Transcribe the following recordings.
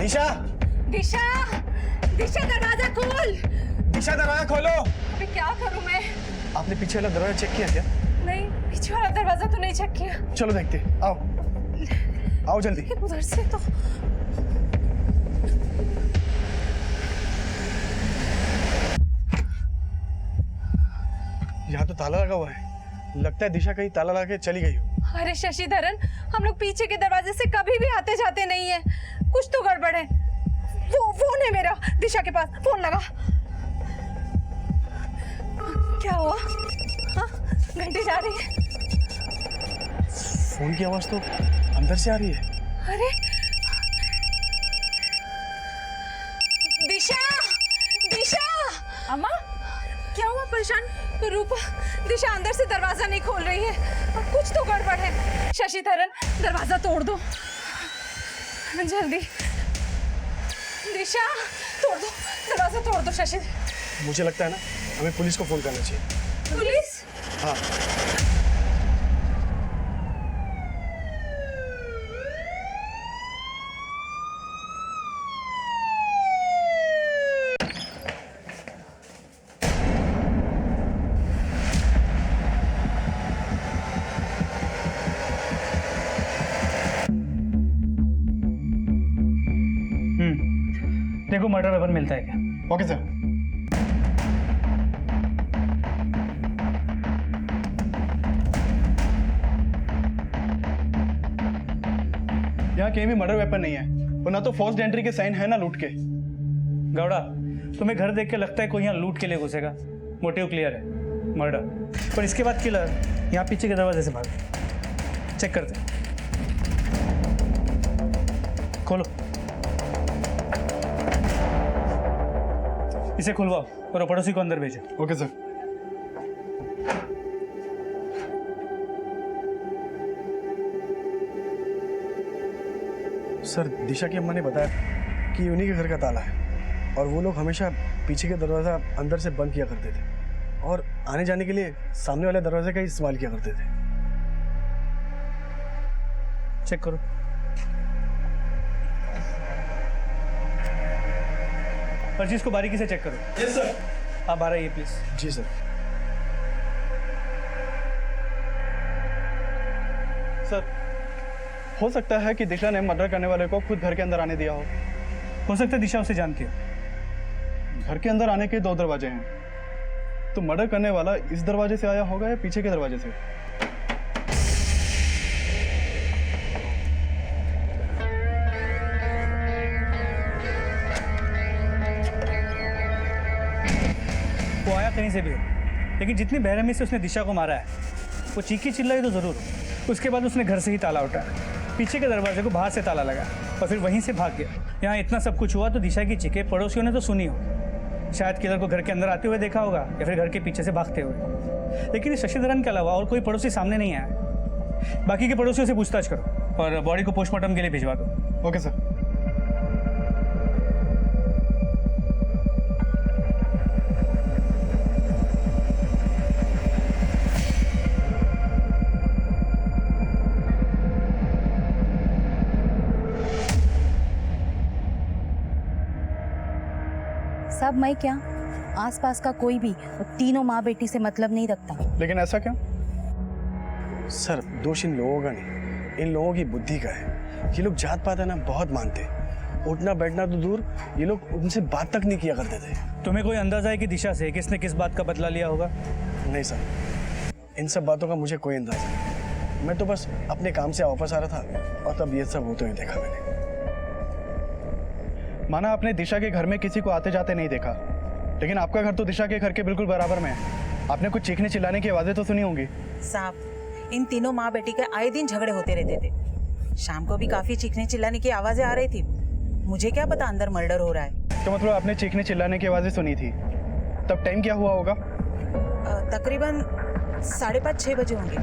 दिशा, दिशा, दिशा दरवाजा खोल। दिशा दरवाजा खोलो। अबे क्या करूं मैं? आपने पीछे वाला दरवाजा चेक किया क्या? नहीं, पीछे वाला दरवाजा तो नहीं चेक किया। चलो देखते, आओ आओ जल्दी। उधर से तो यहाँ तो ताला लगा हुआ है, लगता है दिशा कहीं ताला लगा के चली गई हो। अरे शशिधरन, हम लोग पीछे के दरवाजे से कभी भी आते जाते नहीं है, कुछ तो गड़बड़ है। वो फोन है मेरा, दिशा के पास, फोन लगा। क्या हुआ? हाँ, घंटी जा रही है। फोन की आवाज तो अंदर से आ रही है। अरे दिशा, दिशा, अम्मा क्या हुआ? परेशान? तो रूपा, दिशा अंदर से दरवाजा नहीं खोल रही है और कुछ तो गड़बड़ है। शशिधरन, दरवाजा तोड़ दो जल्दी। दिशा, तोड़ दो दरवाजा, तोड़ दो शशि। मुझे लगता है ना, हमें पुलिस को फोन करना चाहिए। पुलिस? हाँ। देखो मर्डर वेपन मिलता है क्या? Okay sir. यहाँ कहीं भी मर्डर वेपन नहीं है, और ना तो फोर्स्ड एंट्री के साइन है ना लूट के। गौड़ा, तुम्हें घर देख के लगता है कोई यहाँ लूट के लिए घुसेगा? मोटिव क्लियर है, मर्डर। पर इसके बाद किलर यहाँ पीछे के दरवाजे से भागा। चेक करते हैं, खोलो, इसे खुलवाओ और पड़ोसी को अंदर भेजो। Okay sir. सर, दिशा की अम्मा ने बताया कि उन्हीं के घर का ताला है और वो लोग हमेशा पीछे के दरवाज़ा अंदर से बंद किया करते थे और आने जाने के लिए सामने वाले दरवाजे का ही इस्तेमाल किया करते थे। चेक करो। हर चीज को बारीकी से चेक करो। Yes sir. आप आ रही है प्लीज। Ji sir. सर, हो सकता है कि दिशा ने मर्डर करने वाले को खुद घर के अंदर आने दिया हो सकता है दिशा उसे जानती हो। घर के अंदर आने के 2 दरवाजे हैं, तो मर्डर करने वाला इस दरवाजे से आया होगा या पीछे के दरवाजे से। वो आया कहीं से भी हो, लेकिन जितनी बेरहमी से उसने दिशा को मारा है, वो चीखी चिल्लाई तो जरूर। उसके बाद उसने घर से ही ताला उठाया, पीछे के दरवाजे को बाहर से ताला लगा और फिर वहीं से भाग गया। यहाँ इतना सब कुछ हुआ तो दिशा की चीखें पड़ोसियों ने तो सुनी हो। शायद किलर को घर के अंदर आते हुए देखा होगा या फिर घर के पीछे से भागते हुए। लेकिन शशिधरन के अलावा और कोई पड़ोसी सामने नहीं आया। बाकी के पड़ोसियों से पूछताछ करो और बॉडी को पोस्टमार्टम के लिए भिजवा दो। Okay sir. सब मैं क्या, आसपास का कोई भी वो तीनों माँ बेटी से मतलब नहीं रखता। लेकिन ऐसा क्यों? सर, दोष इन लोगों का नहीं, इन लोगों की बुद्धि का है। ये लोग जात पात है ना बहुत मानते, उठना बैठना तो दूर, ये लोग उनसे बात तक नहीं किया करते थे। तुम्हें कोई अंदाजा है कि दिशा से किसने किस बात का बदला लिया होगा? नहीं सर, इन सब बातों का मुझे कोई अंदाजा नहीं। मैं तो बस अपने काम से वापस आ रहा था और तब ये सब होते हुए देखा मैंने। माना आपने दिशा के घर में किसी को आते जाते नहीं देखा, लेकिन आपका घर तो दिशा के घर के बिल्कुल बराबर में है। आपने कुछ चीखने चिल्लाने की आवाजें तो सुनी होंगी। साहब, इन तीनों माँ बेटी के आए दिन झगड़े होते रहते थे। शाम को भी काफी चीखने चिल्लाने की आवाजें आ रही थी। मुझे क्या पता अंदर मर्डर हो रहा है। तो मतलब आपने चीखने चिल्लाने की आवाजें सुनी थी, तब टाइम क्या हुआ होगा? तकरीबन 5:30-6 बजे होंगे।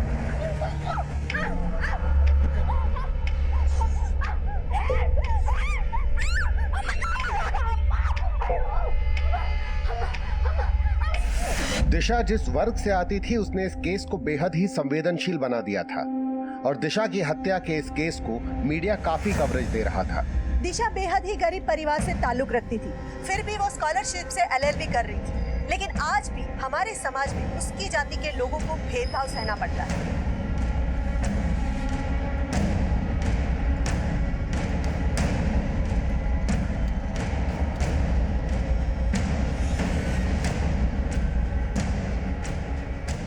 दिशा जिस वर्ग से आती थी उसने इस केस को बेहद ही संवेदनशील बना दिया था और दिशा की हत्या के इस केस को मीडिया काफी कवरेज दे रहा था। दिशा बेहद ही गरीब परिवार से ताल्लुक रखती थी, फिर भी वो स्कॉलरशिप से LLB कर रही थी। लेकिन आज भी हमारे समाज में उसकी जाति के लोगों को भेदभाव सहना पड़ता है।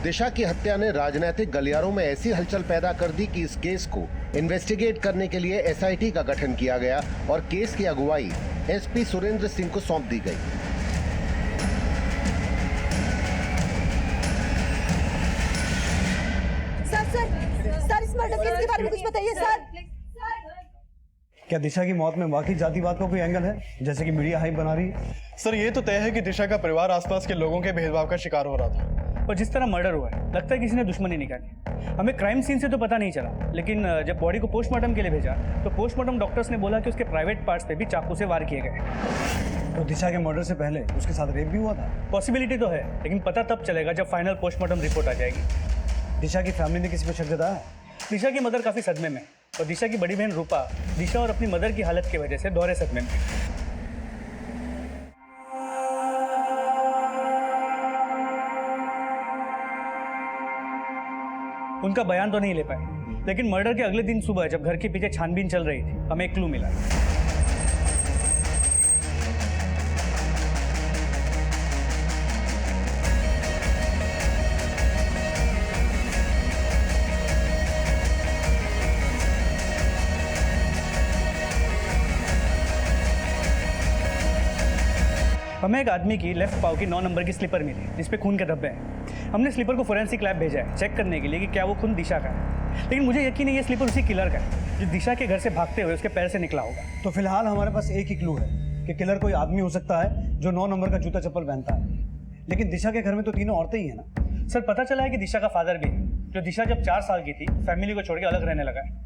दिशा की हत्या ने राजनीतिक गलियारों में ऐसी हलचल पैदा कर दी कि इस केस को इन्वेस्टिगेट करने के लिए SIT का गठन किया गया और केस की अगुवाई SP सुरेंद्र सिंह को सौंप दी गई। सर इस मर्डर केस के बारे में कुछ बताइए सर। क्या दिशा की मौत में वाकई जातिवाद का कोई एंगल है, जैसे कि मीडिया हाइप बना रही है? सर ये तो तय है कि दिशा का परिवार आसपास के लोगों के भेदभाव का शिकार हो रहा था। और जिस तरह मर्डर हुआ है लगता है किसी ने दुश्मनी निकाली। हमें क्राइम सीन से तो पता नहीं चला, लेकिन जब बॉडी को पोस्टमार्टम के लिए भेजा तो पोस्टमार्टम डॉक्टर्स ने बोला कि उसके प्राइवेट पार्ट्स पे भी चाकू से वार किए गए। तो दिशा के मर्डर से पहले उसके साथ रेप भी हुआ था? पॉसिबिलिटी तो है, लेकिन पता तब चलेगा जब फाइनल पोस्टमार्टम रिपोर्ट आ जाएगी। दिशा की फैमिली ने किसी पर शक जताया? दिशा की मदर काफ़ी सदमे में, और दिशा की बड़ी बहन रूपा दिशा और अपनी मदर की हालत की वजह से दोहरे सदमे में। उनका बयान तो नहीं ले पाए, लेकिन मर्डर के अगले दिन सुबह जब घर के पीछे छानबीन चल रही थी, हमें एक क्लू मिला। हमें एक आदमी की लेफ्ट पाव की 9 नंबर की स्लीपर मिली जिसपे खून के धब्बे हैं। हमने स्लीपर को फोरेंसिक लैब भेजा है चेक करने के लिए कि क्या वो खून दिशा का है, लेकिन मुझे यकीन है ये स्लीपर उसी किलर का है जो दिशा के घर से भागते हुए उसके पैर से निकला होगा। तो फिलहाल हमारे पास एक ही क्लू है कि किलर कोई आदमी हो सकता है जो 9 नंबर का जूता चप्पल पहनता है, लेकिन दिशा के घर में तो तीनों औरतें ही है ना। सर पता चला है कि दिशा का फादर भी है, जो दिशा जब 4 साल की थी फैमिली को छोड़ के अलग रहने लगा है।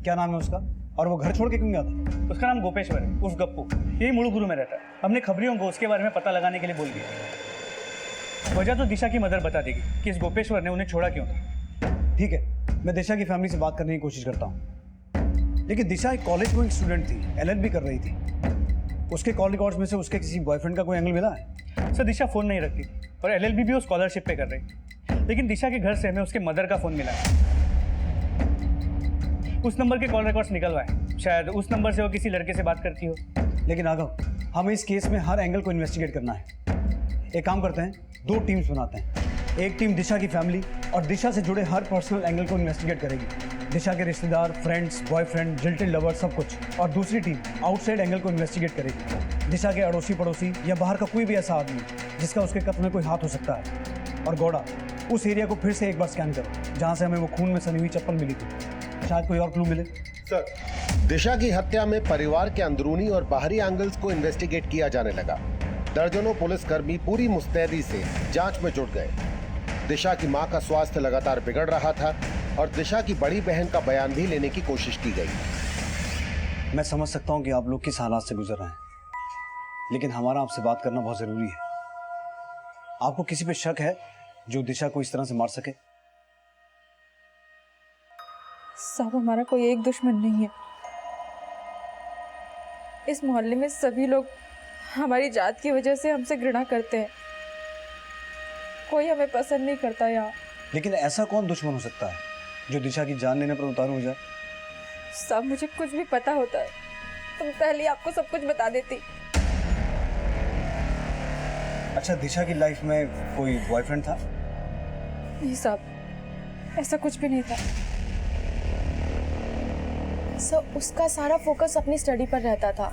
क्या नाम है उसका, और वो घर छोड़ के क्यों गया था? उसका नाम गोपेश्वर है, उस गप्पू, यही मुड़ुगुरु में रहता है। हमने खबरियों को उसके बारे में पता लगाने के लिए बोल दिया। वजह तो दिशा की मदर बता देगी कि इस गोपेश्वर ने उन्हें छोड़ा क्यों था। ठीक है, मैं दिशा की फैमिली से बात करने की कोशिश करता हूँ। लेकिन दिशा एक कॉलेज गोइंग स्टूडेंट थी, LLB कर रही थी। उसके कॉल रिकॉर्ड्स में से उसके किसी बॉयफ्रेंड का कोई एंगल मिला है? सर दिशा फ़ोन नहीं रखती और LLB भी वो स्कॉलरशिप पे कर रही, लेकिन दिशा के घर से हमें उसके मदर का फ़ोन मिला है। उस नंबर के कॉल रिकॉर्ड्स निकलवाए, शायद उस नंबर से वो किसी लड़के से बात करती हो। लेकिन राघव, हमें इस केस में हर एंगल को इन्वेस्टिगेट करना है। एक काम करते हैं, 2 टीम्स बनाते हैं। एक टीम दिशा की फैमिली और दिशा से जुड़े हर पर्सनल एंगल को इन्वेस्टिगेट करेगी, दिशा के रिश्तेदार, फ्रेंड्स, बॉयफ्रेंड, जिल्टेड लवर, सब कुछ। और दूसरी टीम आउटसाइड एंगल को इन्वेस्टिगेट करेगी, दिशा के अड़ोसी पड़ोसी या बाहर का कोई भी ऐसा आदमी जिसका उसके कत्ल में कोई हाथ हो सकता है। और गौड़ा, उस एरिया को फिर से एक बार स्कैन करो जहाँ से हमें वो खून में सनी हुई चप्पल मिली थी, शायद कोई और क्लू मिले। सर, दिशा की हत्या में परिवार के अंदरूनी और बाहरी एंगल्स को इन्वेस्टिगेट किया जाने लगा। दर्जनों पुलिसकर्मी पूरी मुस्तैदी से जांच में जुट गए। दिशा की मां का स्वास्थ्य लगातार बिगड़ रहा था और दिशा की बड़ी बहन का बयान भी लेने की कोशिश की गई। मैं समझ सकता हूँ कि आप लोग किस हालात से गुजर रहे हैं, लेकिन हमारा आपसे बात करना बहुत जरूरी है। आपको किसी पे शक है जो दिशा को इस तरह से मार सके? साहब हमारा कोई एक दुश्मन नहीं है। इस मोहल्ले में सभी लोग हमारी जात की वजह से हमसे घृणा करते हैं। कोई हमें पसंद नहीं करता यहाँ। लेकिन ऐसा कौन दुश्मन हो सकता है जो दिशा की जान लेने पर उतारू हो जाए? साहब मुझे कुछ भी पता होता है तो पहले आपको सब कुछ बता देती। अच्छा, दिशा की लाइफ में कोई बॉयफ्रेंड था? नहीं साहब, ऐसा कुछ भी नहीं था। सर उसका सारा फोकस अपनी स्टडी पर रहता था,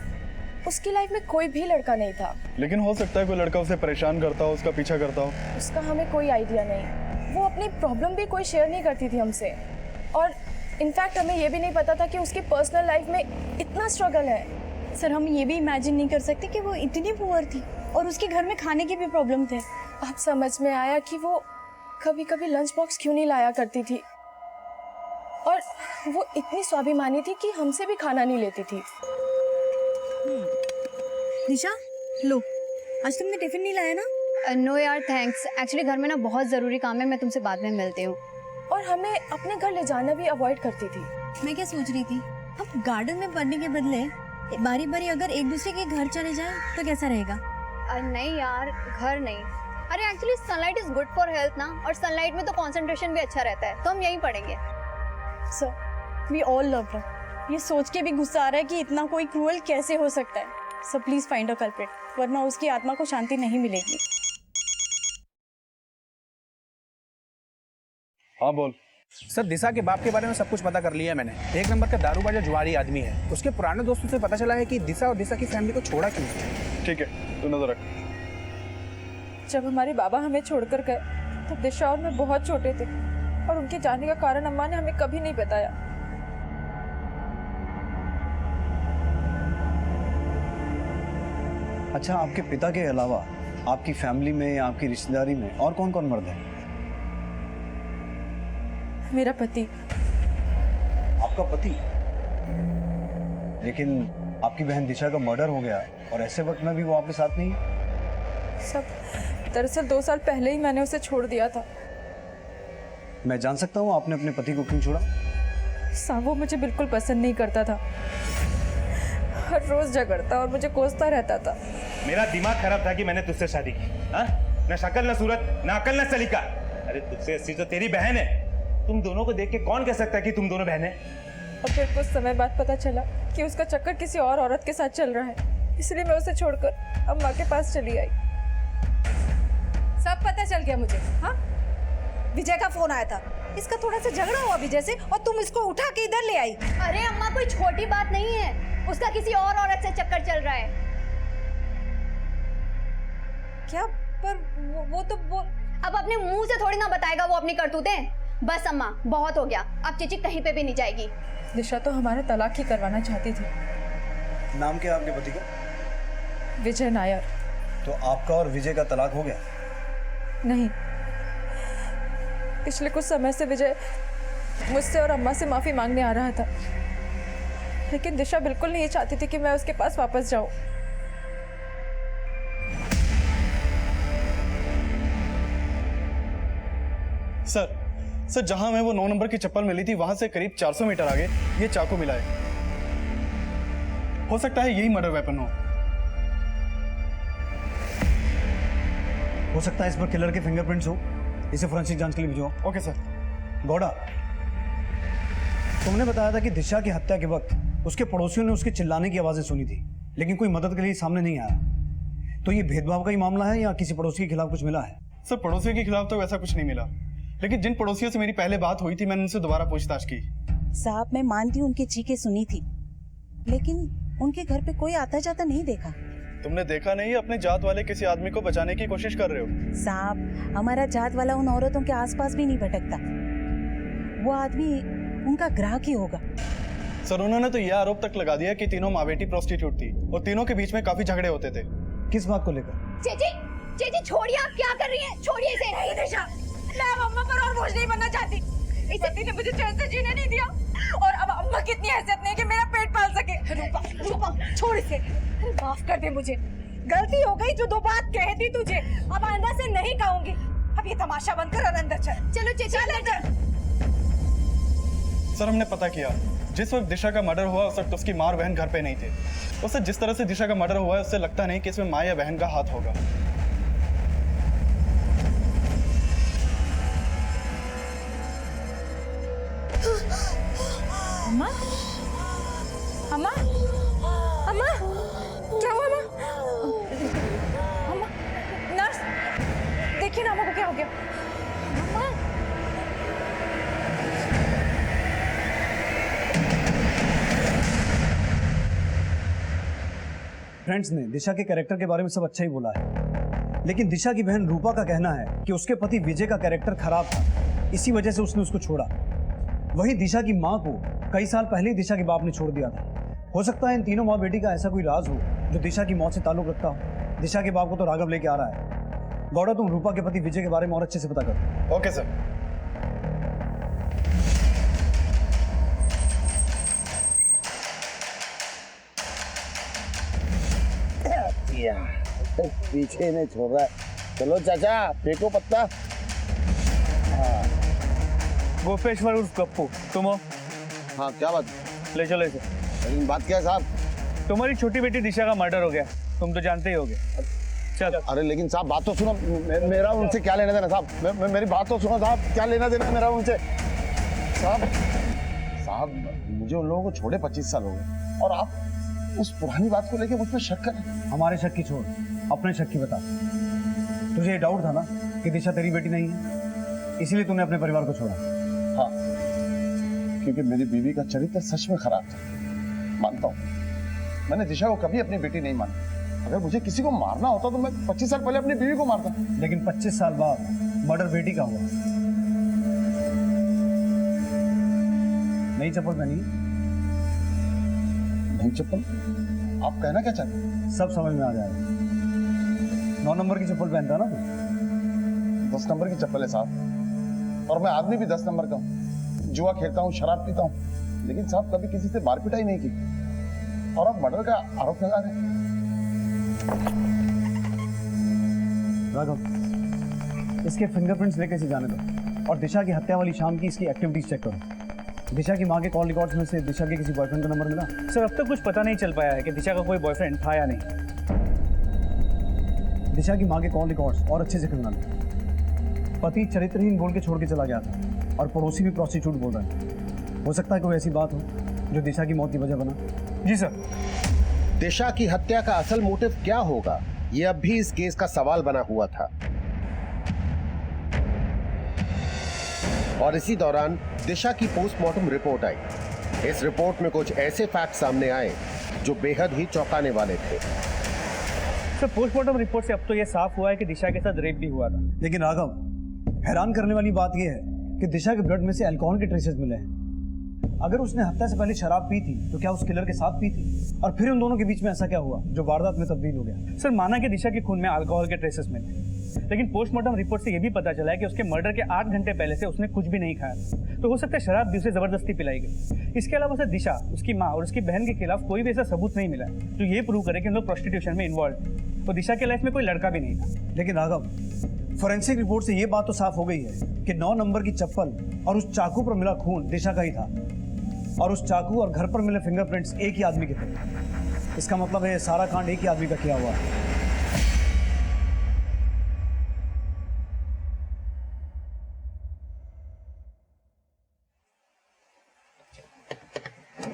उसकी लाइफ में कोई भी लड़का नहीं था। लेकिन हो सकता है कोई लड़का उसे परेशान करता हो, उसका पीछा करता हो। उसका हमें कोई आइडिया नहीं। वो अपनी प्रॉब्लम भी कोई शेयर नहीं करती थी हमसे, और इनफैक्ट हमें ये भी नहीं पता था कि उसकी पर्सनल लाइफ में इतना स्ट्रगल है। सर हम ये भी इमेजिन नहीं कर सकते कि वो इतनी पुअर थी और उसके घर में खाने के भी प्रॉब्लम थे। अब समझ में आया कि वो कभी कभी लंच बॉक्स क्यों नहीं लाया करती थी, और वो इतनी स्वाभिमानी थी कि हमसे भी खाना नहीं लेती थी। निशा, लो, आज तुमने टिफिन नहीं लाया ना? नो यार थैंक्स, एक्चुअली घर में ना बहुत ज़रूरी काम है, मैं तुमसे बाद में मिलती हूँ। और हमें अपने घर ले जाना भी अवॉइड करती थी। मैं क्या सोच रही थी, अब गार्डन में पढ़ने के बदले बारी बारी अगर एक दूसरे के घर चले जाए तो कैसा रहेगा? नहीं यार, घर नहीं। अरे actually sunlight is good for health ना, और सनलाइट में तो कंसंट्रेशन भी अच्छा रहता है, तो हम यहीं पढ़ेंगे। Sir we all love her. ये सोच के भी गुस्सा आ रहा है कि इतना कोई क्रूअल कैसे हो सकता है। Sir please find a culprit, वरना उसकी आत्मा को शांति नहीं मिलेगी। हाँ बोल। सर दिशा के बाप के बारे में सब कुछ पता कर लिया मैंने। एक नंबर का दारूबाज जुआरी आदमी है। उसके पुराने दोस्तों से पता चला है कि दिशा और दिशा की फैमिली को छोड़ा क्यों है। ठीक है, तू नजर रख। जब हमारे बाबा हमें छोड़कर गए तब दिशा और मैं बहुत छोटे थे, और उनके जाने का कारण अम्मा ने हमें कभी नहीं बताया। अच्छा, आपके पिता के अलावा आपकी फैमिली में, आपकी रिश्तेदारी में और कौन कौन मर्द है? मेरा पति। आपका पति? लेकिन आपकी बहन दिशा का मर्डर हो गया और ऐसे वक्त में भी वो आपके साथ नहीं है। सब दरअसल 2 साल पहले ही मैंने उसे छोड़ दिया था। मैं जान सकता हूँ आपने अपने पति को क्यों छोड़ा? साहब वो मुझे बिल्कुल पसंद नहीं करता था, हर रोज झगड़ता और मुझे कोसता रहता था। मेरा दिमाग खराब था कि मैंने तुझसे शादी की। हाँ, न शक्ल न सूरत न अकल न सलीका। अरे तुझसे अच्छी तो तेरी बहन है। तुम दोनों को देख के कौन कह सकता है कि तुम दोनों बहन है? और फिर कुछ समय बाद पता चला कि उसका चक्कर किसी और औरत के साथ चल रहा है, इसलिए मैं उसे छोड़कर अम्मा के पास चली आई। सब पता चल गया मुझे। हाँ, विजय का फोन आया था, इसका थोड़ा सा झगड़ा हुआ विजय से, और तुम इसको उठा के इधर ले आई। अरे अम्मा कोई छोटी बात नहीं है, उसका किसी और औरत से चक्कर चल रहा है। क्या? पर वो तो अब अपने मुंह से थोड़ी ना बताएगा वो अपनी करतूतें। बस अम्मा बहुत हो गया, अब चिची कहीं पे भी नहीं जाएगी। दिशा तो हमारा तलाक ही करवाना चाहती थी। नाम क्या आपके पति का? विजय नायर। तो आपका और विजय का तलाक हो गया? नहीं, पिछले कुछ समय से विजय मुझसे और अम्मा से माफी मांगने आ रहा था, लेकिन दिशा बिल्कुल नहीं चाहती थी कि मैं उसके पास वापस जाऊं। सर जहां हमें वो 9 नंबर की चप्पल मिली थी वहां से करीब 400 मीटर आगे ये चाकू मिला है। हो सकता है यही मर्डर वेपन हो सकता है इस पर किलर के फिंगरप्रिंट्स हो। इसे फोरेंसिक जांच के लिए भिजवाओ। Okay sir. गौड़ा, तुमने बताया था कि दिशा की हत्या के वक्त उसके पड़ोसियों ने उसके चिल्लाने की आवाजें सुनी थी, लेकिन कोई मदद के लिए सामने नहीं आया। तो ये भेदभाव का ही मामला है या किसी पड़ोसी के खिलाफ कुछ मिला है? सर पड़ोसियों के खिलाफ तो वैसा कुछ नहीं मिला, लेकिन जिन पड़ोसियों से मेरी पहले बात हुई थी मैंने उनसे दोबारा पूछताछ की। साहब मैं मानती हूँ उनकी चीखें सुनी थी, लेकिन उनके घर पे कोई आता जाता नहीं देखा। तुमने देखा नहीं अपने जात वाले किसी आदमी को बचाने की कोशिश कर रहे हो? साहब हमारा जात वाला उन औरतों के आसपास भी नहीं भटकता, वो आदमी उनका ग्राहक ही होगा। सर उन्होंने तो यह आरोप तक लगा दिया कि तीनों माँ बेटी प्रोस्टिट्यूट थी और तीनों के बीच में काफी झगड़े होते थे। किस बात को लेकर? चेची छोड़िए, आप क्या कर रही हैं? छोड़िए इसे। नहीं दिशा, मैं अब अम्मा पर और बोझ नहीं बनना चाहती। इस पति ने मुझे चैन से जीने नहीं दिया, और अब अम्मा की इतनी हैसियत नहीं कि मेरा पेट पाल सके। रूपा छोड़ इसे, माफ कर दे मुझे, गलती हो गई जो 2 बात कहती तुझे, अब आइंदा से नहीं कहूंगी। अब ये तमाशा बंद कर और अंदर चल। चलो चेची अंदर। सर हमने पता किया, जिस वक्त दिशा का मर्डर हुआ उस वक्त उसकी माँ और बहन घर पे नहीं थे। उससे जिस तरह से दिशा का मर्डर हुआ है उससे लगता नहीं कि इसमें माँ या बहन का हाथ होगा। अम्मा, अम्मा, अम्मा, क्या हुआ अम्मा? अम्मा, नर्स, देखिए ना अम्मा को क्या हो गया। अम्मा, फ्रेंड्स ने दिशा के कैरेक्टर के बारे में सब अच्छा ही बोला है, लेकिन दिशा की बहन रूपा का कहना है कि उसके पति विजय का कैरेक्टर खराब था, इसी वजह से उसने उसको छोड़ा। वही दिशा की माँ को कई साल पहले ही दिशा के बाप ने छोड़ दिया था। हो सकता है इन तीनों माँ बेटी का ऐसा कोई राज हो जो दिशा की मौत से ताल्लुक रखता हो। दिशा के बाप को तो राघव लेके आ रहा है। गौड़ा, तुम रूपा के पति विजय के बारे में और अच्छे से पता करो। Okay sir. पीछे नहीं छोड़ रहा है। चलो चाचा फेंको पत्ता। गोपेश्वर उर्फ गप्पू, तुम हो? हाँ क्या बात? ले चलो इसे। लेकिन बात क्या है साहब? तुम्हारी छोटी बेटी दिशा का मर्डर हो गया, तुम तो जानते ही होगे। चल। अरे लेकिन साहब बात तो सुनो, मेरा उनसे क्या लेना देना साहब, मेरी बात तो सुनो साहब, क्या लेना देना मेरा उनसे। साहब मुझे उन लोगों को छोड़े 25 साल हो गए और आप उस पुरानी बात को लेके मुझ पर शक करें। हमारे शक की छोड़, अपने शक की बता। तुझे ये डाउट था ना कि दिशा तेरी बेटी नहीं है, इसीलिए तूने अपने परिवार को छोड़ा। हाँ, क्योंकि मेरी बीवी का चरित्र सच में खराब था, मानता हूँ। मैंने दिशा को कभी अपनी बेटी नहीं माना। अगर मुझे किसी को मारना होता तो मैं 25 साल पहले अपनी बीवी को मारता। लेकिन 25 साल बाद मर्डर बेटी का हुआ। नई चप्पल पहनी? नई चप्पल? आप कहना क्या चाहते हैं? सब समझ में आ जाएगा। 9 नंबर की चप्पल पहनता ना तू? 10 नंबर की चप्पल है साहब, और मैं आदमी भी 10 नंबर का हूँ। जुआ खेलता हूँ, शराब पीता हूँ, लेकिन साहब कभी किसी से मार पिटाई नहीं की। और आप मर्डर का आरोप लगा रहे हैं। राघव, इसके फिंगरप्रिंट्स लेके से जाने दो और दिशा की हत्या वाली शाम की इसकी एक्टिविटीज चेक करो। दिशा की माँ के कॉल रिकॉर्ड्स में से दिशा के किसी बॉयफ्रेंड का नंबर मिला? सर अब तक कुछ पता नहीं चल पाया है कि दिशा का कोई बॉयफ्रेंड था या नहीं। दिशा की माँ के कॉल रिकॉर्ड्स और अच्छे से खंगाल लो। पति चरित्रहीन बोल के छोड़ के चला गया था और पड़ोसी भी प्रोस्टिट्यूट बोल रहा है। हो सकता है कोई ऐसी बात हो जो दिशा की मौत की वजह बना। जी सर। दिशा की हत्या का असल मोटिव क्या होगा, यह अब भी इस केस का सवाल बना हुआ था। और इसी दौरान दिशा की पोस्टमार्टम रिपोर्ट आई। इस रिपोर्ट में कुछ ऐसे फैक्ट सामने आए जो बेहद ही चौंकाने वाले थे। सर पोस्टमार्टम रिपोर्ट से अब तो यह साफ हुआ है कि दिशा के साथ रेप भी हुआ था। लेकिन राघव, हैरान करने वाली बात यह है कि दिशा के ब्लड में से अल्कोहल के ट्रेसेस मिले हैं। अगर उसने हत्या से पहले शराब पी थी तो क्या उस किलर के साथ पी थी? और फिर उन दोनों के बीच में ऐसा क्या हुआ जो वारदात में तब्दील हो गया? सर माना कि दिशा के खून में अल्कोहल के ट्रेसेस मिले, लेकिन पोस्टमार्टम रिपोर्ट से यह भी पता चला है कि उसके मर्डर के 8 घंटे पहले से उसने कुछ भी नहीं खाया। तो हो सकता है शराब भी उसे जबरदस्ती पिलाई गई। इसके अलावा सर दिशा, उसकी माँ और उसकी बहन के खिलाफ कोई भी ऐसा सबूत नहीं मिला जो ये प्रूव करे कि उन लोग प्रोस्टिट्यूशन में इन्वॉल्व। तो दिशा के लाइफ में कोई लड़का भी नहीं था। लेकिन राघव, फोरेंसिक रिपोर्ट से ये बात तो साफ हो गई है कि 9 नंबर की चप्पल और उस चाकू पर मिला खून दिशा का ही था, और उस चाकू और घर पर मिले फिंगरप्रिंट्स एक ही आदमी के थे। इसका मतलब है ये सारा कांड एक ही आदमी का किया हुआ है।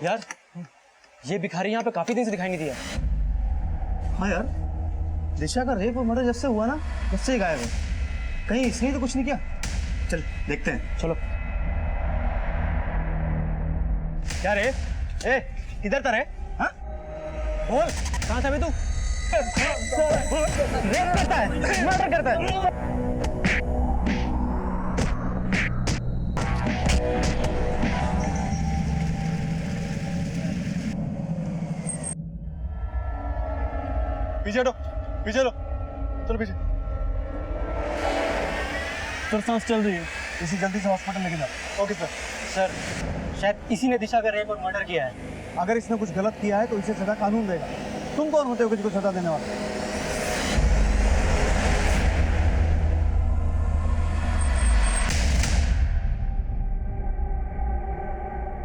यार ये भिखारी यहाँ पे काफी दिन से दिखाई नहीं दिया। हाँ यार, दिशा का रेप और मर्डर जब से हुआ ना तब से ही गायब है। कहीं इसने तो कुछ नहीं किया। चल देखते हैं। चलो। क्या रे? ए, किधर था रे? हाँ? बोल, कहाँ था बे तू? रेप करता है, मर्डर करता है। पीछे हटो, पीछे हटो, चलो पीछे। सर सांस चल रही है, इसी जल्दी से हॉस्पिटल लेके जाओ। Okay sir. सर शायद इसी ने दिशा का रेप और मर्डर किया है। अगर इसने कुछ गलत किया है तो इसे सजा कानून देगा। तुम कौन होते हो किसी को सजा देने वाले?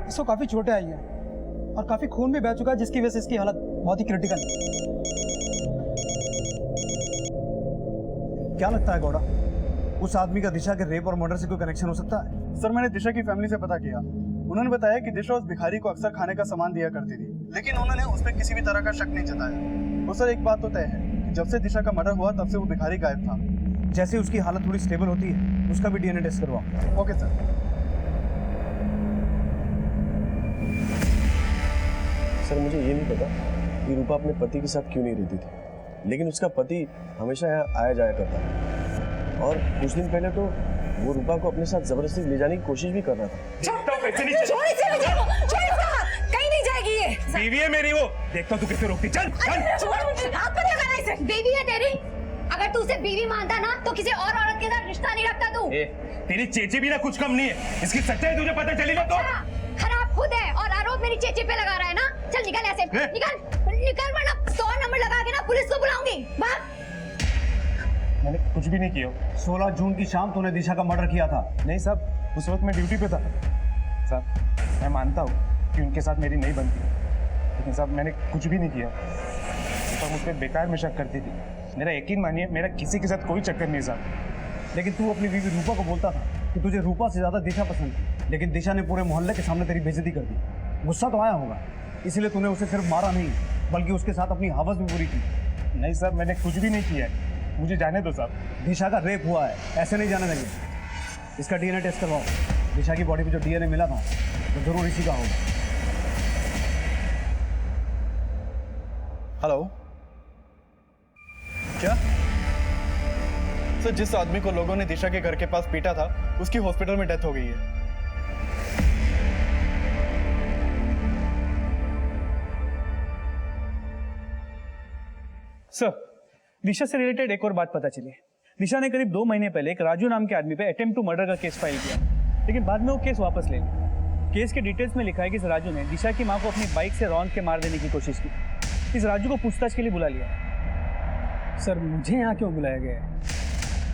इसको काफी चोटें आई हैं और काफी खून भी बह चुका है, जिसकी वजह से इसकी हालत बहुत ही क्रिटिकल है। क्या लगता है गौड़ा, उस आदमी का दिशा के रेप और मर्डर से कोई कनेक्शन हो सकता है? सर मैंने दिशा की फैमिली से पता किया। उन्होंने बताया कि दिशा उस भिखारी को अक्सर खाने का सामान दिया करती थी, लेकिन उन्होंने उस पर किसी भी तरह का शक नहीं जताया। और सर एक बात तो तय है कि जब से दिशा का मर्डर हुआ तब से वो भिखारी गायब था। जैसे उसकी हालत थोड़ी स्टेबल होती है उसका भी DNA टेस्ट करवाओ। Okay sir. सर मुझे ये नहीं पता कि रूपा अपने पति के साथ क्यों नहीं रहती थी, लेकिन उसका पति हमेशा यहाँ आया जाया करता था और कुछ दिन पहले तो वो रूपा को अपने साथ जबरदस्ती ले जाने की कोशिश भी कर रहा था। कहीं नहीं जाएगी ये। बीवी है मेरी वो। देखता हूँ तू कैसे रोकती। चल चल। बेबी है तेरी। अगर तू उसे बीवी मानता ना तो किसी और औरत के साथ रिश्ता नहीं रखता तू। तेरी चेची भी ना कुछ कम नहीं है। इसकी सच्चाई तुझे पता चली ना तो खराब खुद है और आरोप मेरी चेची पे लगा रहा है ना। चल निकल ऐसे, निकल वरना 100 नंबर लगा के ना पुलिस को बुलाऊंगी। भाग। मैंने कुछ भी नहीं किया। 16 जून की शाम तूने दिशा का मर्डर किया था। नहीं साहब, उस वक्त मैं ड्यूटी पे था। साहब मैं मानता हूँ कि उनके साथ मेरी नहीं बनती, लेकिन साहब मैंने कुछ भी नहीं किया। तो मुझ पर बेकार में शक करती थी। मेरा यकीन मानिए, मेरा किसी के साथ कोई चक्कर नहीं साहब। लेकिन तू अपनी बीवी रूपा को बोलता था कि तुझे रूपा से ज़्यादा दिशा पसंद थी, लेकिन दिशा ने पूरे मोहल्ले के सामने तेरी बेइज्जती कर दी। गुस्सा तो आया होगा, इसलिए तूने उसे सिर्फ मारा नहीं बल्कि उसके साथ अपनी हवस भी पूरी की। नहीं साहब, मैंने कुछ भी नहीं किया है, मुझे जाने दो साहब। दिशा का रेप हुआ है, ऐसे नहीं जाने देंगे। इसका डीएनए टेस्ट करवाओ। दिशा की बॉडी पे जो डीएनए मिला था तो जरूर इसी का होगा। हेलो, क्या सर, जिस आदमी को लोगों ने दिशा के घर के पास पीटा था उसकी हॉस्पिटल में डेथ हो गई है। सर, दिशा से रिलेटेड एक और बात पता चली। दिशा ने करीब 2 महीने पहले एक राजू नाम के आदमी पे अटेम्प्ट टू मर्डर का केस फाइल किया, लेकिन बाद में वो केस वापस ले लिया। केस के डिटेल्स में लिखा है कि इस राजू ने दिशा की मां को अपनी बाइक से रौंद के मार देने की कोशिश की। इस राजू को पूछताछ के लिए बुला लिया। सर, मुझे यहाँ क्यों बुलाया गया है?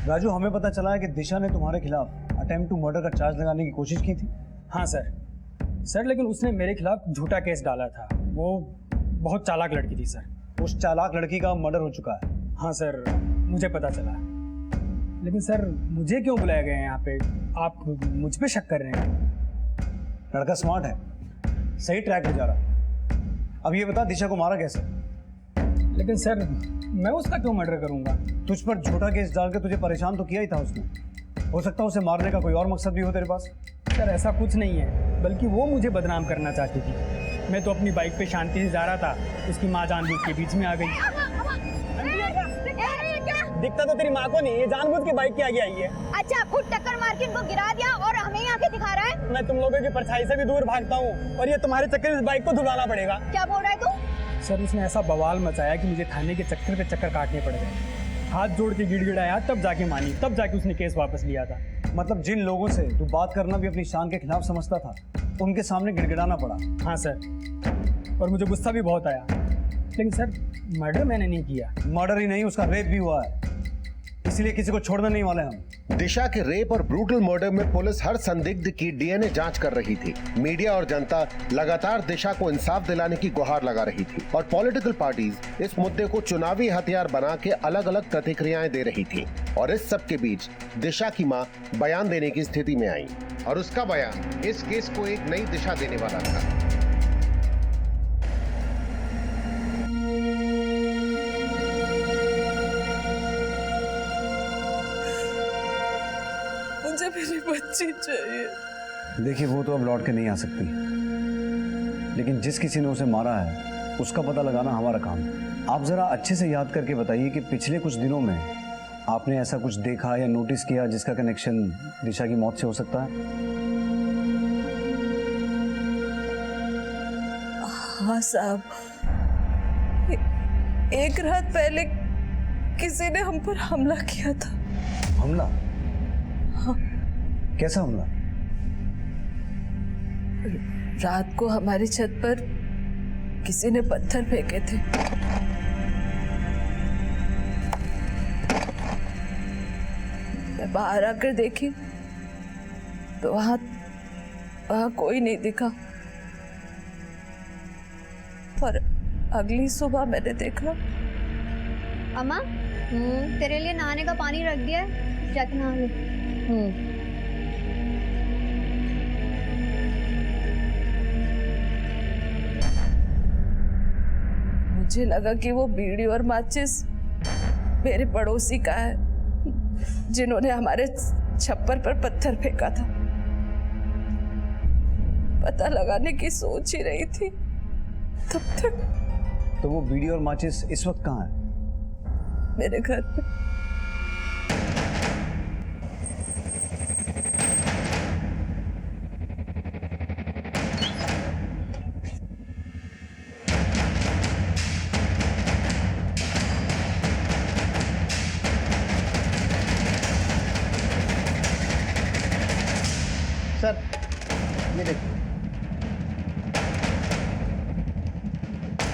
राजू, हमें पता चला है कि दिशा ने तुम्हारे खिलाफ अटेम्प्ट टू मर्डर का चार्ज लगाने की कोशिश की थी। हाँ सर, लेकिन उसने मेरे खिलाफ झूठा केस डाला था। वो बहुत चालाक लड़की थी सर। उस चालाक लड़की का मर्डर हो चुका है। हाँ सर, मुझे पता चला। लेकिन सर, मुझे क्यों बुलाया गया है यहाँ पे? आप मुझ पे शक कर रहे हैं? लड़का स्मार्ट है, सही ट्रैक पे जा रहा। अब ये बता, दिशा को मारा कैसे? लेकिन सर, मैं उसका क्यों मर्डर करूँगा? तुझ पर झूठा केस डाल के तुझे परेशान तो किया ही था उसने। हो सकता है उसे मारने का कोई और मकसद भी हो तेरे पास। सर, ऐसा कुछ नहीं है, बल्कि वो मुझे बदनाम करना चाहती थी। मैं तो अपनी बाइक पे शांति से जा रहा था, उसकी माँ जानबूझ के बीच में आ गई। दिखता तो तेरी माँ को नहीं, ये जानबूझ के बाइक के आगे आई है। अच्छा, खुद टक्कर मार के इनको गिरा दिया और हमें यहाँ के दिखा रहा है। मैं तुम लोगों की परछाई से भी दूर भागता हूँ और ये तुम्हारे चक्कर में इस बाइक को धुलाना पड़ेगा। क्या बोल रहा है तू? सर, उसने ऐसा बवाल मचाया कि मुझे थाने के चक्कर पे चक्कर काटने पड़ गए। हाथ जोड़ के गिड़गिड़ाया, तब जाके मानी, तब जाके उसने केस वापस लिया था। मतलब जिन लोगों से तू बात करना भी अपनी शान के खिलाफ समझता था, उनके सामने गिड़गिड़ाना पड़ा। हाँ सर, और मुझे गुस्सा भी बहुत आया। लेकिन सर, मर्डर मैंने नहीं किया। मर्डर ही नहीं, उसका रेप भी हुआ है, इसलिए किसी को छोड़ना नहीं वाले हम। दिशा के रेप और ब्रूटल मर्डर में पुलिस हर संदिग्ध की डीएनए जांच कर रही थी। मीडिया और जनता लगातार दिशा को इंसाफ दिलाने की गुहार लगा रही थी और पॉलिटिकल पार्टीज इस मुद्दे को चुनावी हथियार बना के अलग अलग प्रतिक्रियाएं दे रही थी। और इस सब के बीच दिशा की मां बयान देने की स्थिति में आई और उसका बयान इस केस को एक नई दिशा देने वाला था। मुझे मेरी बच्ची चाहिए। देखिए, वो तो अब लौट के नहीं आ सकती, लेकिन जिस किसी ने उसे मारा है उसका पता लगाना हमारा काम है। आप जरा अच्छे से याद करके बताइए कि पिछले कुछ दिनों में आपने ऐसा कुछ देखा या नोटिस किया जिसका कनेक्शन दिशा की मौत से हो सकता है? हाँ साहब, एक रात पहले किसी ने हम पर हमला किया था। हमला? हाँ। कैसा हमला? रात को हमारी छत पर किसी ने पत्थर फेंके थे। मैं बाहर आकर देखी तो वहां कोई नहीं दिखा, पर अगली सुबह मैंने देखा। अम्मा, तेरे लिए नहाने का पानी रख दिया है, जाके नहा ले। मुझे लगा कि वो बीड़ी और माचिस मेरे पड़ोसी का है, जिन्होंने हमारे छप्पर पर पत्थर फेंका था। पता लगाने की सोच ही रही थी तब तक। तो वो बीड़ी और माचिस इस वक्त कहाँ है? मेरे घर पे। सर, ये देखिए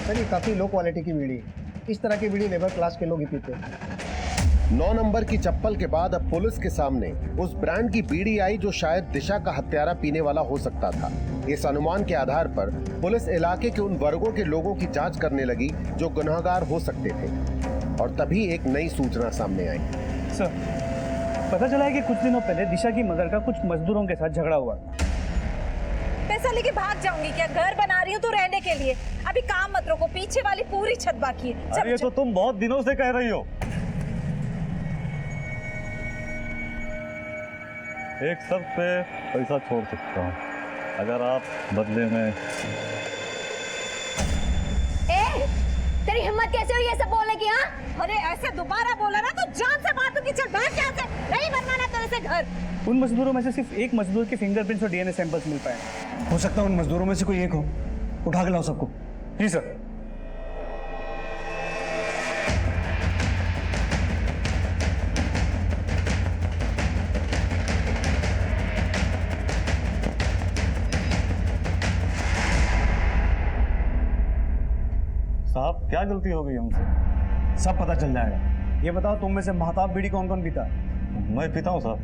सर, ये काफी लो क्वालिटी की बीड़ी है। इस तरह की बीड़ी लेबर क्लास के लोग ही पीते हैं। 9 नंबर की चप्पल के बाद अब पुलिस के सामने उस ब्रांड की बीड़ी आई जो शायद दिशा का हत्यारा पीने वाला हो सकता था। इस अनुमान के आधार पर पुलिस इलाके के उन वर्गों के लोगों की जांच करने लगी जो गुनहगार हो सकते थे, और तभी एक नई सूचना सामने आई। सर, पता चला है कि कुछ दिनों पहले दिशा की मदर का कुछ मजदूरों के साथ झगड़ा हुआ। पैसा लेके भाग जाऊंगी क्या? घर बना रही हूँ तो रहने के लिए, अभी काम मत रोको, पीछे वाली पूरी छत बाकी है। अरे ये तो तुम बहुत दिनों से कह रही हो। एक सब पे पैसा छोड़ सकता हूँ अगर आप बदले में। तेरी हिम्मत कैसे हुई ये सब बोलने की? हाँ, अरे ऐसे दोबारा बोला ना तो जान से बात होगी। चल भाग यहाँ से, नहीं बनवाना तेरे से घर। उन मजदूरों में से सिर्फ एक मजदूर के फिंगरप्रिंट्स और डीएनए सैंपल्स मिल पाए। हो सकता है उन मजदूरों में से कोई एक हो। उठा के लाओ सबको। जी सर। साहब क्या गलती हो गई हमसे? सब पता चल जाएगा। ये बताओ तुम में से महताब बीड़ी कौन कौन पीता है? मैं पीता हूँ साहब।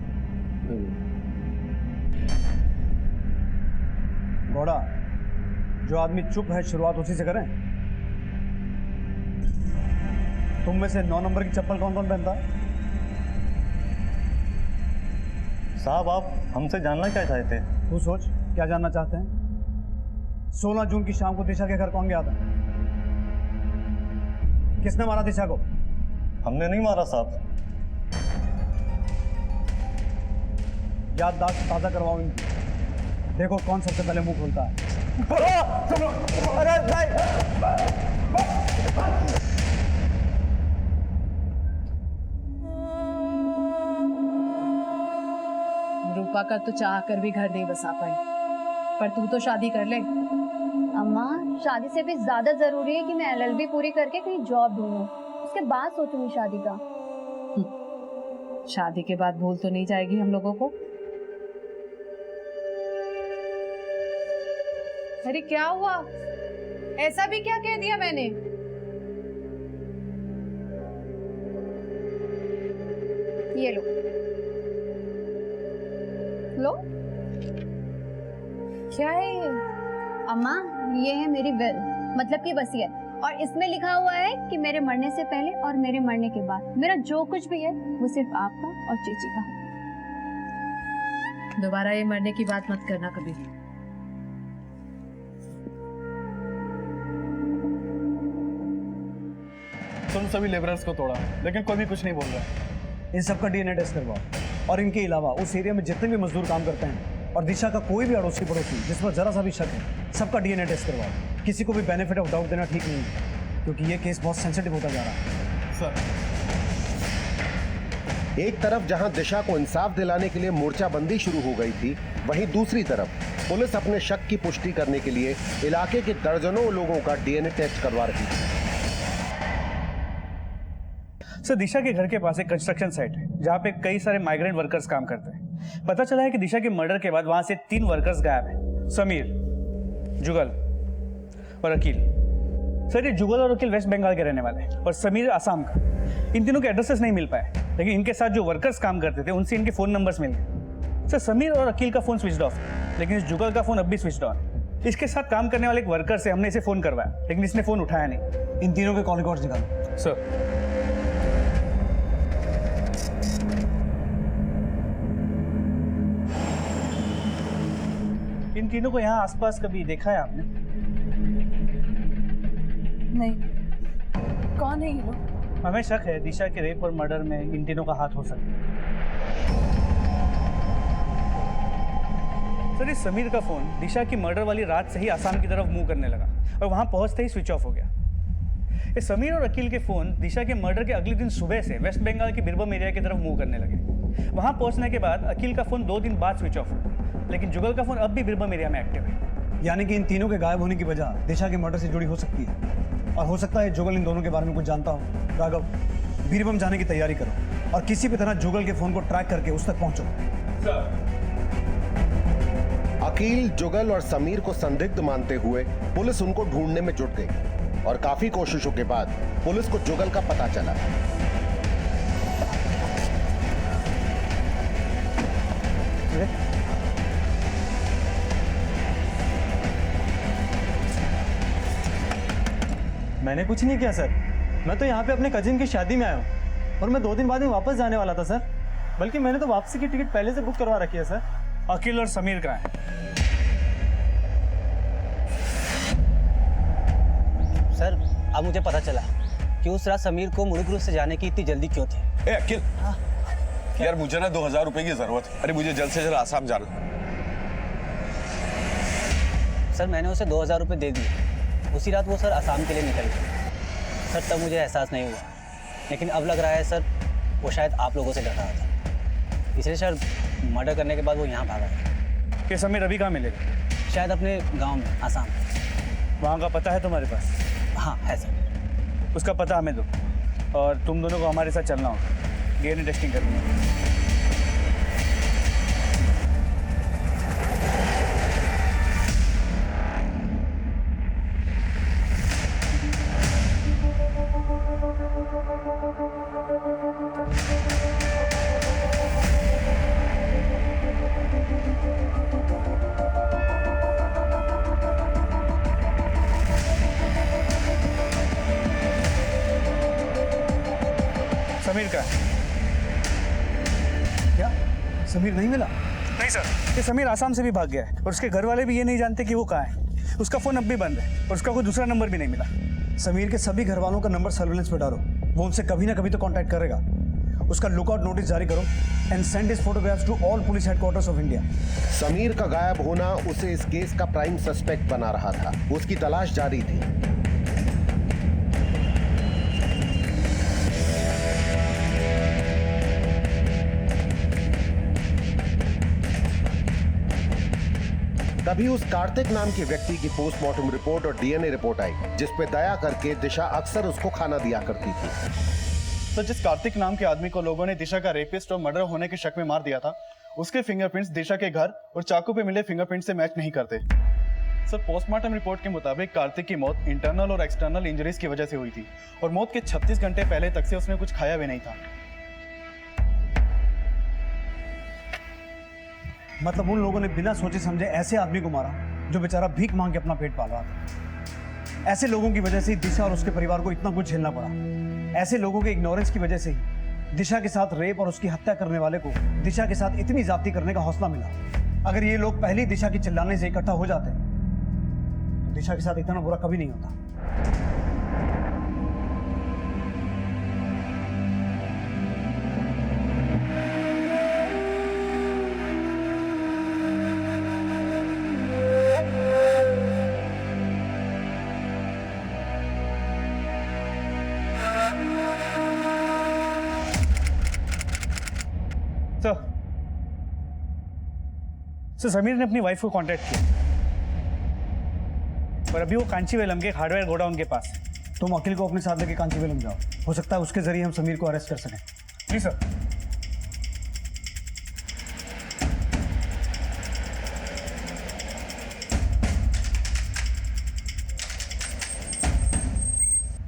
घोड़ा, जो आदमी चुप है शुरुआत उसी से करें। तुम में से 9 नंबर की चप्पल कौन कौन पहनता है? साहब आप हमसे जानना क्या चाहते हैं? तू सोच क्या जानना चाहते हैं। 16 जून की शाम को दिशा के घर कौन गया था? किसने मारा दिशा को? हमने नहीं मारा साहब। याददाश्त ताजा करवाओ इनकी। देखो कौन सबसे पहले मुंह खोलता है। रूपा का तो चाह कर भी घर नहीं बसा पाई, पर तू तो शादी कर ले। अम्मा, शादी से भी ज्यादा जरूरी है कि मैं एलएलबी पूरी करके कहीं जॉब ढूंढूं, उसके बाद सोचूंगी शादी का। शादी के बाद भूल तो नहीं जाएगी हम लोगों को? अरे क्या हुआ? ऐसा भी क्या कह दिया मैंने? ये लो लो। क्या है ये? अम्मा, ये है मेरी विल, मतलब की वसीयत, और इसमें लिखा हुआ है कि मेरे मरने से पहले और मेरे मरने के बाद मेरा जो कुछ भी है वो सिर्फ आपका और चीची का। दोबारा ये मरने की बात मत करना कभी। तुम सभी लेबरर्स को तोड़ा, लेकिन कोई भी कुछ नहीं बोल रहा। इन सबका डीएनए टेस्ट करवाओ, और इनके अलावा उस एरिया में जितने भी मजदूर काम करते हैं और दिशा का कोई भी अड़ोसी पड़ोसी जिस पर जरा सा भी शक है, सबका डीएनए टेस्ट करवाओ। किसी को भी बेनिफिट ऑफ डाउट देना ठीक नहीं है, क्योंकि ये केस बहुत सेंसिटिव होता जा रहा है। सर, एक तरफ जहां दिशा को इंसाफ दिलाने के लिए मोर्चाबंदी शुरू हो गई थी, वहीं दूसरी तरफ पुलिस अपने शक की पुष्टि करने के लिए इलाके के दर्जनों लोगों का डीएनए टेस्ट करवा रही थी। सर, दिशा के घर के पास एक कंस्ट्रक्शन साइट है जहाँ पे कई सारे माइग्रेंट वर्कर्स काम करते हैं। पता चला है कि दिशा के मर्डर के बाद वहां से 3 वर्कर्स गायब हैं, समीर, जुगल और अकील। सर, ये जुगल और अकील वेस्ट बंगाल के रहने वाले हैं और समीर आसाम का। इन तीनों के एड्रेसेस नहीं मिल पाए, लेकिन इनके साथ जो वर्कर्स काम करते थे उनसे इनके फोन नंबर्स मिल गए। सर, समीर और अकील का फोन स्विच ऑफ, लेकिन इस जुगल का फोन अब भी स्विच ऑन। इसके साथ काम करने वाले एक वर्कर से हमने इसे फोन करवाया, लेकिन इसने फोन उठाया नहीं। इन तीनों के कॉल रिकॉर्ड्स निकालो। सर, इन तीनों को यहाँ आसपास कभी देखा है आपने? नहीं। कौन है ये लोग? हमें शक है दिशा के रेप और मर्डर में इन तीनों का हाथ हो सकता है। सर, इस समीर का फोन दिशा की मर्डर वाली रात से ही आसाम की तरफ मूव करने लगा और वहां पहुंचते ही स्विच ऑफ हो गया। इस समीर और अकील के फोन दिशा के मर्डर के अगले दिन सुबह से वेस्ट बंगाल के बिरबम एरिया की तरफ मूव करने लगे। वहां पहुंचने के बाद अकील का फोन 2 दिन बाद स्विच ऑफ हुआ, लेकिन जुगल का फोन अब भी बिरबम एरिया में एक्टिव है। यानी कि इन तीनों के गायब होने की वजह दिशा के मर्डर से जुड़ी हो सकती है, और हो सकता है जुगल इन दोनों के बारे में कुछ जानता हो। राघव, बीरबम जाने की तैयारी करो और किसी भी तरह जुगल के फोन को ट्रैक करके उस तक पहुंचो। अकील, जुगल और समीर को संदिग्ध मानते हुए पुलिस उनको ढूंढने में जुट गई, और काफी कोशिशों के बाद पुलिस को जुगल का पता चला। मैंने कुछ नहीं किया सर, मैं तो यहाँ पे अपने कजिन की शादी में आया हूँ और मैं 2 दिन बाद में वापस जाने वाला था सर। बल्कि मैंने तो वापसी की टिकट पहले से बुक करवा रखी है सर। अखिल और समीर कहाँ हैं? सर अब मुझे पता चला कि उस रात समीर को मुरुगुरु से जाने की इतनी जल्दी क्यों थी। ए अखिल, यार मुझे ना 2000 रुपए की जरूरत है। अरे मुझे जल्द से जल्द आसाम जाना। सर मैंने उसे 2000 रुपये दे दिए। उसी रात वो सर आसाम के लिए निकल गए। सर तब मुझे एहसास नहीं हुआ, लेकिन अब लग रहा है सर वो शायद आप लोगों से डर रहा था, इसलिए सर मर्डर करने के बाद वो यहाँ भागा है। कि समीर अभी कहाँ मिलेगा? शायद अपने गांव में, आसाम। वहाँ का पता है तुम्हारे पास? हाँ है सर। उसका पता हमें दो और तुम दोनों को हमारे साथ चलना होगा, डीएनए टेस्टिंग करनी है। समीर का क्या? समीर नहीं मिला? नहीं सर, ये समीर आसाम से भी भाग गया है और उसके घर वाले भी ये नहीं जानते कि वो कहाँ है। उसका फोन अब भी बंद है और उसका कोई दूसरा नंबर भी नहीं मिला। समीर के सभी घर वालों का नंबर सर्विलेंस पे डालो, वो उनसे कभी ना कभी तो कांटेक्ट करेगा। उसका लुकआउट नोटिस जारी करो and send his photographs to all police headquarters of India. Sameer का गायब होना उसे इस केस का प्राइम सस्पेक्ट बना रहा था। उसकी तलाश जारी थी। तभी उस कार्तिक नाम के व्यक्ति की पोस्टमार्टम रिपोर्ट और डीएनए रिपोर्ट आई, जिस पे दया करके दिशा अक्सर उसको खाना दिया करती थी। तो जिस कार्तिक नाम के आदमी को लोगों ने दिशा का रेपिस्ट और मर्डर होने के शक में मार दिया था, उसके फिंगरप्रिंट्स दिशा के घर और चाकू पे मिले फिंगरप्रिंट से मैच नहीं करते। सर पोस्टमार्टम रिपोर्ट के मुताबिक कार्तिक की मौत इंटरनल और एक्सटर्नल इंजरीज की वजह से हुई थी और मौत के 36 घंटे पहले तक से उसने कुछ खाया भी नहीं था। मतलब उन लोगों ने बिना सोचे समझे ऐसे आदमी को मारा जो बेचारा भीख मांग के अपना पेट पाल रहा था। ऐसे लोगों की वजह से ही दिशा और उसके परिवार को इतना कुछ झेलना पड़ा। ऐसे लोगों के इग्नोरेंस की वजह से ही दिशा के साथ रेप और उसकी हत्या करने वाले को दिशा के साथ इतनी ज्यादती करने का हौसला मिला। अगर ये लोग पहले दिशा की चिल्लाने से इकट्ठा हो जाते तो दिशा के साथ इतना बुरा कभी नहीं होता। तो समीर ने अपनी वाइफ को कांटेक्ट किया और अभी वो कांचीवेलम के हार्डवेयर गोडाउन के पास। तुम अखिल को अपने साथ लेके कांचीवेलम जाओ, हो सकता है उसके जरिए हम समीर को अरेस्ट कर सकें। जी सर।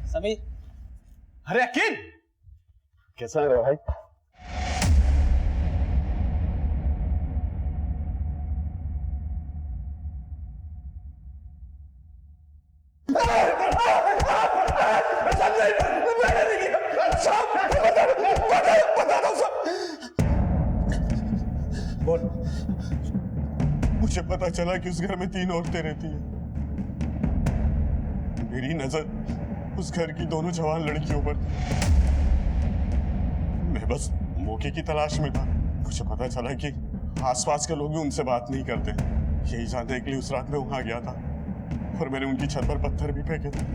समीर। अरे अखिल, कैसा है भाई? बोल। मुझे पता चला कि उस घर में 3 औरतें रहती हैं। मेरी नजर उस घर की दोनों जवान लड़कियों पर। मैं बस मौके की तलाश में था। मुझे पता चला कि आसपास के लोग भी उनसे बात नहीं करते। यही जानने के लिए उस रात में वहां गया था और मैंने उनकी छत पर पत्थर भी फेंके थे।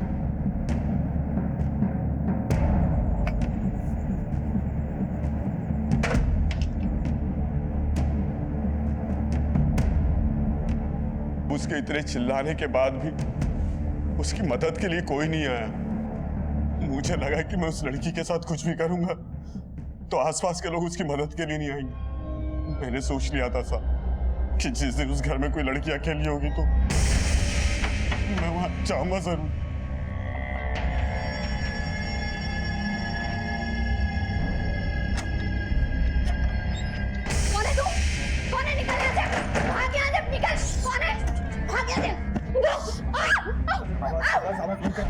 उसके इतने चिल्लाने के बाद भी उसकी मदद के लिए कोई नहीं आया। मुझे लगा कि मैं उस लड़की के साथ कुछ भी करूंगा तो आसपास के लोग उसकी मदद के लिए नहीं आएंगे। मैंने सोच लिया था साहब कि जिस दिन उस घर में कोई लड़की अकेली होगी तो मैं वहां जाऊंगा जरूर। कौन है तू? कौन है? निकल यहाँ से! भाग यहाँ से! निकल! कौन है? भाग यहाँ से! बस हमें फोन कर